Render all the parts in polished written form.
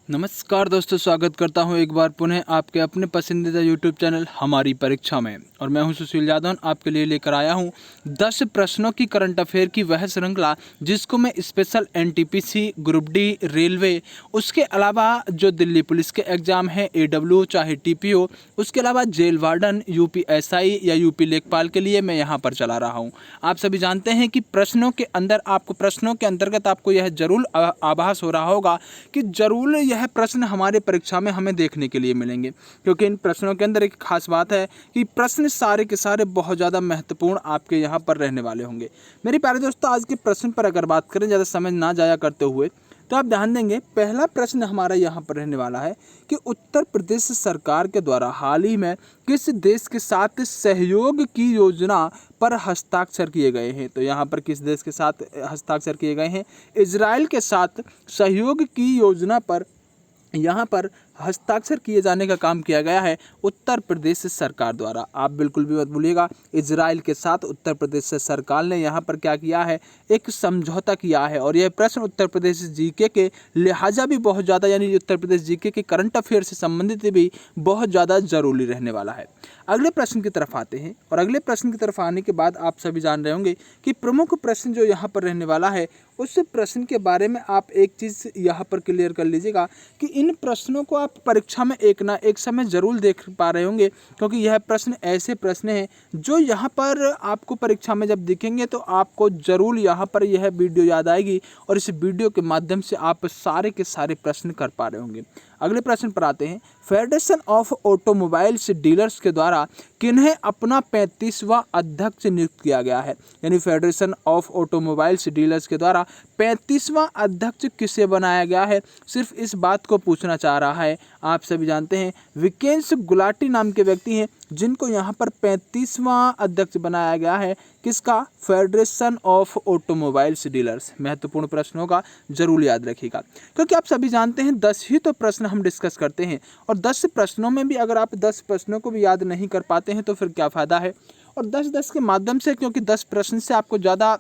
नमस्कार दोस्तों, स्वागत करता हूं एक बार पुनः आपके अपने पसंदीदा यूट्यूब चैनल हमारी परीक्षा में। और मैं हूं सुशील यादव, आपके लिए लेकर आया हूं 10 प्रश्नों की करंट अफेयर की वह श्रृंखला जिसको मैं special NTPC, group D, railway, उसके अलावा जो दिल्ली पुलिस के एग्जाम है एडब्ल्यू चाहे टीपीओ, उसके अलावा जेल वार्डन, यूपीएसआई या यूपी लेखपाल के लिए मैं यहाँ पर चला रहा हूँ। आप सभी जानते हैं कि प्रश्नों के अंतर्गत आपको यह जरूर आभास हो रहा होगा कि जरूर यह प्रश्न हमारे परीक्षा में हमें देखने के लिए मिलेंगे, क्योंकि इन प्रश्नों के अंदर एक खास बात है कि प्रश्न सारे के सारे बहुत ज़्यादा महत्वपूर्ण आपके यहाँ पर रहने वाले होंगे। मेरे प्यारे दोस्तों, आज के प्रश्न पर अगर बात करें ज़्यादा समय ना जाया करते हुए, तो आप ध्यान देंगे पहला प्रश्न हमारा यहाँ पर रहने वाला है कि उत्तर प्रदेश सरकार के द्वारा हाल ही में किस देश के साथ सहयोग की योजना पर हस्ताक्षर किए गए हैं। तो यहाँ पर किस देश के साथ हस्ताक्षर किए गए हैं? इजराइल के साथ सहयोग की योजना पर यहाँ पर हस्ताक्षर किए जाने का काम किया गया है उत्तर प्रदेश सरकार द्वारा। आप बिल्कुल भी मत भूलिएगा, इजराइल के साथ उत्तर प्रदेश सरकार ने यहाँ पर क्या किया है, एक समझौता किया है। और यह प्रश्न उत्तर प्रदेश जीके के लिहाजा भी बहुत ज़्यादा, यानी उत्तर प्रदेश जीके के करंट अफेयर से संबंधित भी बहुत ज़्यादा जरूरी रहने वाला है। अगले प्रश्न की तरफ आते हैं, और अगले प्रश्न की तरफ आने के बाद आप सभी जान रहे होंगे कि प्रमुख प्रश्न जो यहाँ पर रहने वाला है, उस प्रश्न के बारे में आप एक चीज़ यहाँ पर क्लियर कर लीजिएगा कि इन प्रश्नों को आप परीक्षा में एक ना एक समय जरूर देख पा रहे होंगे, क्योंकि यह प्रश्न ऐसे प्रश्न हैं जो यहाँ पर आपको परीक्षा में जब दिखेंगे तो आपको जरूर यहाँ पर यह वीडियो याद आएगी, और इस वीडियो के माध्यम से आप सारे के सारे प्रश्न कर पा रहे होंगे। अगले प्रश्न पर आते हैं। फेडरेशन ऑफ ऑटोमोबाइल्स डीलर्स के द्वारा किन्हें अपना 35वां अध्यक्ष नियुक्त किया गया है? यानी फेडरेशन ऑफ ऑटोमोबाइल्स डीलर्स के द्वारा 35वां अध्यक्ष किसे बनाया गया है? सिर्फ इस बात को पूछना चाह रहा है। आप सभी जानते हैं विकेंश गुलाटी नाम के व्यक्ति हैं जिनको यहाँ पर 35वां अध्यक्ष बनाया गया है। किसका? Federation of automobiles dealers. महत्वपूर्ण प्रश्न होगा, जरूर याद रखिएगा, क्योंकि आप सभी जानते हैं 10 ही तो प्रश्न हम डिस्कस करते हैं, और 10 प्रश्नों में भी अगर आप 10 प्रश्नों को भी याद नहीं कर पाते हैं तो फिर क्या फ़ायदा है। और 10-10 के माध्यम से, क्योंकि 10 प्रश्न से आपको ज़्यादा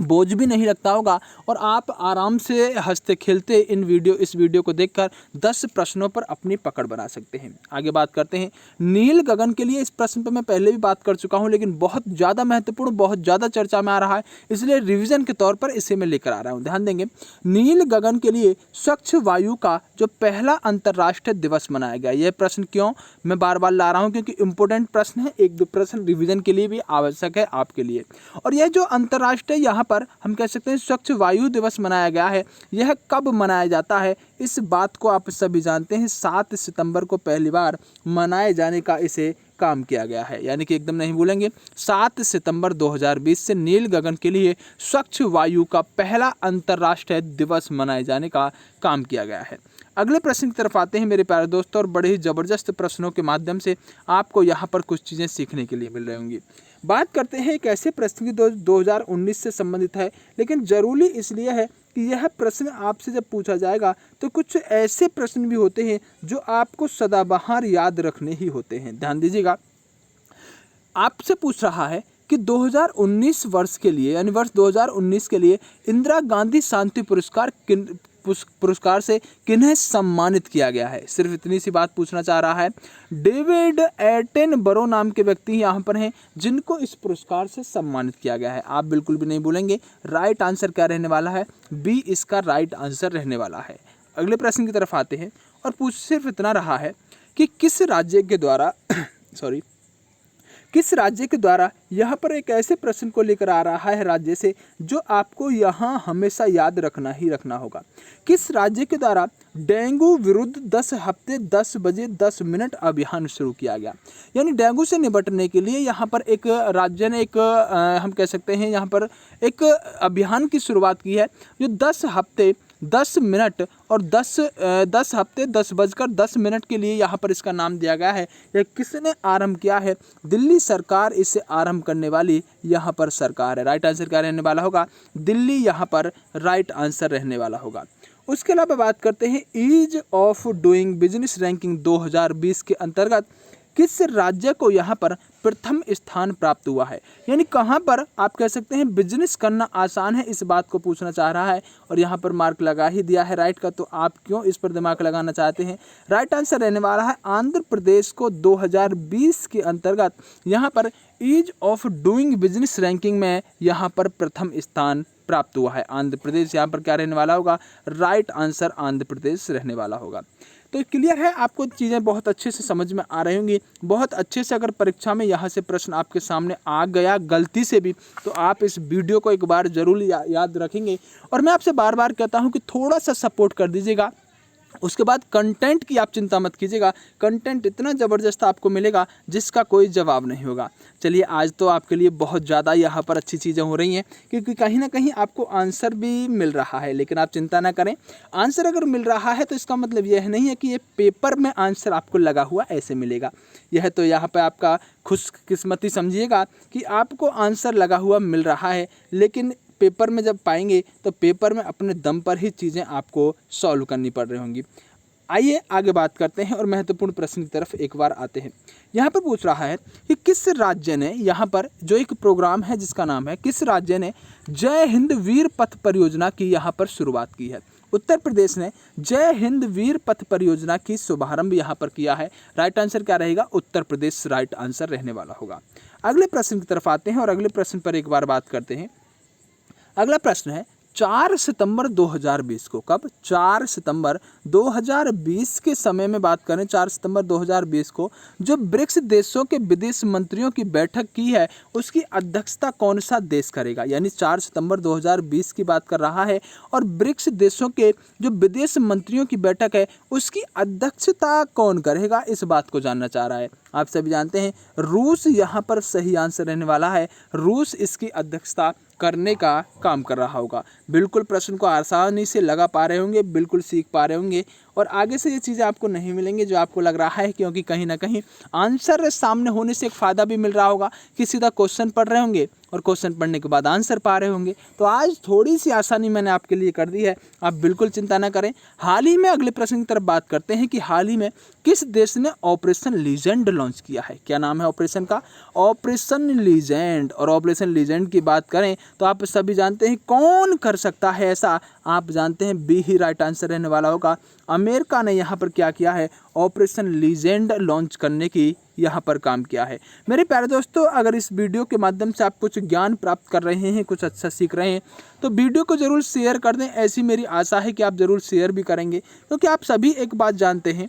बोझ भी नहीं लगता होगा, और आप आराम से हंसते खेलते इस वीडियो को देखकर 10 प्रश्नों पर अपनी पकड़ बना सकते हैं। आगे बात करते हैं नील गगन के लिए। इस प्रश्न पर मैं पहले भी बात कर चुका हूं, लेकिन बहुत ज़्यादा महत्वपूर्ण, बहुत ज़्यादा चर्चा में आ रहा है, इसलिए रिवीजन के तौर पर इसे मैं लेकर आ रहा हूं। ध्यान देंगे, नील गगन के लिए स्वच्छ वायु का जो पहला अंतर्राष्ट्रीय दिवस मनाया गया। यह प्रश्न क्यों मैं बार बार ला रहा हूँ? क्योंकि इंपॉर्टेंट प्रश्न है, एक दो प्रश्न रिवीजन के लिए भी आवश्यक है आपके लिए। और यह जो अंतर्राष्ट्रीय यहाँ पर हम कह सकते हैं स्वच्छ वायु दिवस मनाया गया है, यह कब मनाया जाता है? इस बात को आप सभी जानते हैं, 7 सितंबर को पहली बार मनाए जाने का इसे काम किया गया है। यानी कि एकदम नहीं भूलेंगे, 7 सितंबर 2020 से नील गगन के लिए स्वच्छ वायु का पहला अंतर्राष्ट्रीय दिवस मनाए जाने का काम किया गया है। अगले प्रश्न की तरफ आते हैं मेरे प्यारे दोस्तों, और बड़े ही ज़बरदस्त प्रश्नों के माध्यम से आपको यहाँ पर कुछ चीज़ें सीखने के लिए मिल रही होंगी। बात करते हैं एक ऐसे प्रश्न की 2019 से संबंधित है, लेकिन जरूरी इसलिए है कि यह प्रश्न आपसे जब पूछा जाएगा तो कुछ ऐसे प्रश्न भी होते हैं जो आपको सदाबहार याद रखने ही होते हैं। ध्यान दीजिएगा, आपसे पूछ रहा है कि 2019 वर्ष के लिए, यानी वर्ष 2019 के लिए इंदिरा गांधी शांति पुरस्कार से किन्हें सम्मानित किया गया है? सिर्फ इतनी सी बात पूछना चाह रहा है। डेविड एटनबरो नाम के व्यक्ति यहाँ पर हैं जिनको इस पुरस्कार से सम्मानित किया गया है। आप बिल्कुल भी नहीं भूलेंगे, राइट आंसर क्या रहने वाला है? बी इसका राइट आंसर रहने वाला है। अगले प्रश्न की तरफ आते हैं, और पूछ सिर्फ इतना रहा है कि किस राज्य के द्वारा यहाँ पर एक ऐसे प्रश्न को लेकर आ रहा है राज्य से जो आपको यहाँ हमेशा याद रखना ही रखना होगा। किस राज्य के द्वारा डेंगू विरुद्ध 10 हफ्ते 10 बजे 10 मिनट अभियान शुरू किया गया? यानी डेंगू से निपटने के लिए यहाँ पर एक राज्य ने हम कह सकते हैं यहाँ पर एक अभियान की शुरुआत की है, जो 10 हफ्ते 10 मिनट और 10 हफ्ते 10 बजकर 10 मिनट के लिए यहाँ पर इसका नाम दिया गया है। यह किसने आरंभ किया है? दिल्ली सरकार इसे आरंभ करने वाली यहाँ पर सरकार है। राइट आंसर क्या रहने वाला होगा? दिल्ली यहाँ पर राइट आंसर रहने वाला होगा। उसके अलावा बात करते हैं ease of doing business ranking 2020 के अंतर्गत किस राज्य को यहाँ पर प्रथम स्थान प्राप्त हुआ है, यानी कहाँ पर आप कह सकते हैं बिजनेस करना आसान है, इस बात को पूछना चाह रहा है। और यहाँ पर मार्क लगा ही दिया है राइट का, तो आप क्यों इस पर दिमाग लगाना चाहते हैं। राइट आंसर रहने वाला है आंध्र प्रदेश को 2020 के अंतर्गत यहाँ पर ease of doing business ranking में यहाँ पर प्रथम स्थान प्राप्त हुआ है। आंध्र प्रदेश यहाँ पर क्या रहने वाला होगा, राइट आंसर आंध्र प्रदेश रहने वाला होगा। तो क्लियर है, आपको चीज़ें बहुत अच्छे से समझ में आ रही होंगी। बहुत अच्छे से अगर परीक्षा में यहाँ से प्रश्न आपके सामने आ गया गलती से भी, तो आप इस वीडियो को एक बार जरूर याद रखेंगे। और मैं आपसे बार बार कहता हूँ कि थोड़ा सा सपोर्ट कर दीजिएगा। उसके बाद कंटेंट की आप चिंता मत कीजिएगा, कंटेंट इतना ज़बरदस्त आपको मिलेगा जिसका कोई जवाब नहीं होगा। चलिए, आज तो आपके लिए बहुत ज़्यादा यहाँ पर अच्छी चीज़ें हो रही हैं, क्योंकि कहीं ना कहीं आपको आंसर भी मिल रहा है। लेकिन आप चिंता ना करें, आंसर अगर मिल रहा है तो इसका मतलब यह नहीं है कि ये पेपर में आंसर आपको लगा हुआ ऐसे मिलेगा। यह तो यहाँ पर आपका खुशकिस्मती समझिएगा कि आपको आंसर लगा हुआ मिल रहा है, लेकिन पेपर में जब पाएंगे तो पेपर में अपने दम पर ही चीज़ें आपको सॉल्व करनी पड़ रही होंगी। आइए आगे बात करते हैं और महत्वपूर्ण प्रश्न की तरफ एक बार आते हैं। यहाँ पर पूछ रहा है कि किस राज्य ने, यहाँ पर जो एक प्रोग्राम है जिसका नाम है, किस राज्य ने जय हिंद वीर पथ परियोजना की यहाँ पर शुरुआत की है। उत्तर प्रदेश ने जय हिंद वीर पथ परियोजना की शुभारंभ यहाँ पर किया है। राइट आंसर क्या रहेगा, उत्तर प्रदेश राइट आंसर रहने वाला होगा। अगले प्रश्न की तरफ आते हैं और अगले प्रश्न पर एक बार बात करते हैं। अगला प्रश्न है 4 सितंबर 2020 को, कब, 4 सितंबर 2020 के समय में बात करें, 4 सितंबर 2020 को जो ब्रिक्स देशों के विदेश मंत्रियों की बैठक की है उसकी अध्यक्षता कौन सा देश करेगा। यानी 4 सितंबर 2020 की बात कर रहा है और ब्रिक्स देशों के जो विदेश मंत्रियों की बैठक है उसकी अध्यक्षता कौन करेगा, इस बात को जानना चाह रहा है। आप सभी जानते हैं रूस यहाँ पर सही आंसर रहने वाला है। रूस इसकी अध्यक्षता करने का काम कर रहा होगा। बिल्कुल प्रश्न को आसानी से लगा पा रहे होंगे, बिल्कुल सीख पा रहे होंगे और आगे से ये चीज़ें आपको नहीं मिलेंगी जो आपको लग रहा है, क्योंकि कहीं ना कहीं आंसर सामने होने से एक फ़ायदा भी मिल रहा होगा कि सीधा क्वेश्चन पढ़ रहे होंगे और क्वेश्चन पढ़ने के बाद आंसर पा रहे होंगे। तो आज थोड़ी सी आसानी मैंने आपके लिए कर दी है, आप बिल्कुल चिंता ना करें। हाल ही में अगले प्रश्न की तरफ बात करते हैं कि हाल ही में किस देश ने ऑपरेशन लीजेंड लॉन्च किया है। क्या नाम है ऑपरेशन का, ऑपरेशन लीजेंड। और ऑपरेशन लीजेंड की बात करें तो आप सभी जानते हैं कौन कर सकता है ऐसा, आप जानते हैं बी ही राइट आंसर रहने वाला होगा। अमेरिका ने यहाँ पर क्या किया है, ऑपरेशन लीजेंड लॉन्च करने की यहाँ पर काम किया है। मेरे प्यारे दोस्तों, अगर इस वीडियो के माध्यम से आप कुछ ज्ञान प्राप्त कर रहे हैं, कुछ अच्छा सीख रहे हैं, तो वीडियो को ज़रूर शेयर कर दें। ऐसी मेरी आशा है कि आप ज़रूर शेयर भी करेंगे, क्योंकि आप सभी एक बात जानते हैं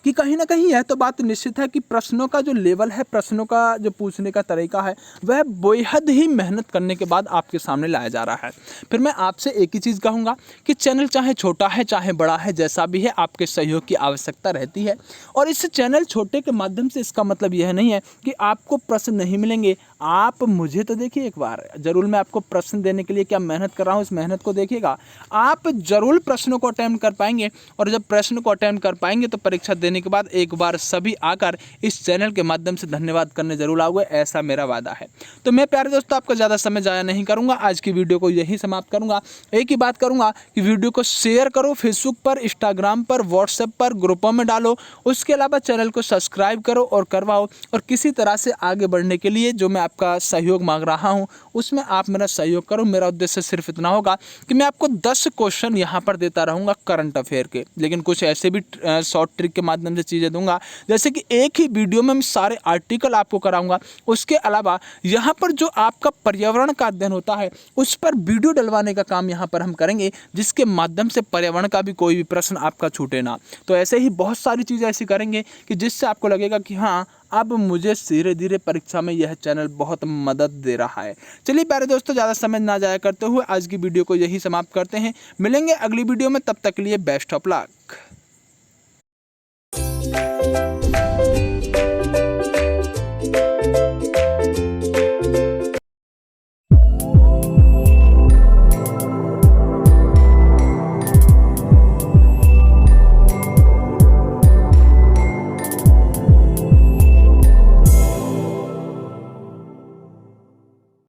कि कहीं ना कहीं यह तो बात निश्चित है कि प्रश्नों का जो लेवल है, प्रश्नों का जो पूछने का तरीका है, वह बेहद ही मेहनत करने के बाद आपके सामने लाया जा रहा है। फिर मैं आपसे एक ही चीज़ कहूँगा कि चैनल चाहे छोटा है चाहे बड़ा है, जैसा भी है, आपके सहयोग की आवश्यकता रहती है। और इस चैनल छोटे के माध्यम से इसका मतलब यह नहीं है कि आपको प्रश्न नहीं मिलेंगे। आप मुझे तो देखिए एक बार, जरूर मैं आपको प्रश्न देने के लिए क्या मेहनत कर रहा हूँ, इस मेहनत को देखिएगा। आप जरूर प्रश्नों को अटेम्प्ट कर पाएंगे और जब प्रश्न को अटेम्प्ट कर पाएंगे तो परीक्षा देने के बाद एक बार सभी आकर इस चैनल के माध्यम से धन्यवाद करने जरूर आओगे, ऐसा मेरा वादा है। तो मैं प्यारे दोस्तों आपका ज़्यादा समय जाया नहीं करूँगा, आज की वीडियो को यहीं समाप्त करूँगा। एक ही बात करूँगा कि वीडियो को शेयर करो, फेसबुक पर, इंस्टाग्राम पर, व्हाट्सएप पर, ग्रुपों में डालो। उसके अलावा चैनल को सब्सक्राइब करो और करवाओ। और किसी तरह से आगे बढ़ने के लिए जो मैं आपका सहयोग मांग रहा हूं उसमें आप मेरा सहयोग करो। मेरा उद्देश्य सिर्फ इतना होगा कि मैं आपको 10 क्वेश्चन यहां पर देता रहूंगा करंट अफेयर के, लेकिन कुछ ऐसे भी शॉर्ट ट्रिक के माध्यम से चीज़ें दूंगा, जैसे कि एक ही वीडियो में मैं सारे आर्टिकल आपको कराऊंगा। उसके अलावा यहाँ पर जो आपका पर्यावरण का अध्ययन होता है उस पर वीडियो डलवाने का काम यहाँ पर हम करेंगे, जिसके माध्यम से पर्यावरण का भी कोई भी प्रश्न आपका छूटे ना। तो ऐसे ही बहुत सारी चीज़ें ऐसी करेंगे कि जिससे आपको लगेगा कि हाँ, अब मुझे धीरे धीरे परीक्षा में यह चैनल बहुत मदद दे रहा है। चलिए प्यारे दोस्तों, ज़्यादा समय ना जाया करते हुए आज की वीडियो को यही समाप्त करते हैं। मिलेंगे अगली वीडियो में, तब तक के लिए बेस्ट ऑफ लक।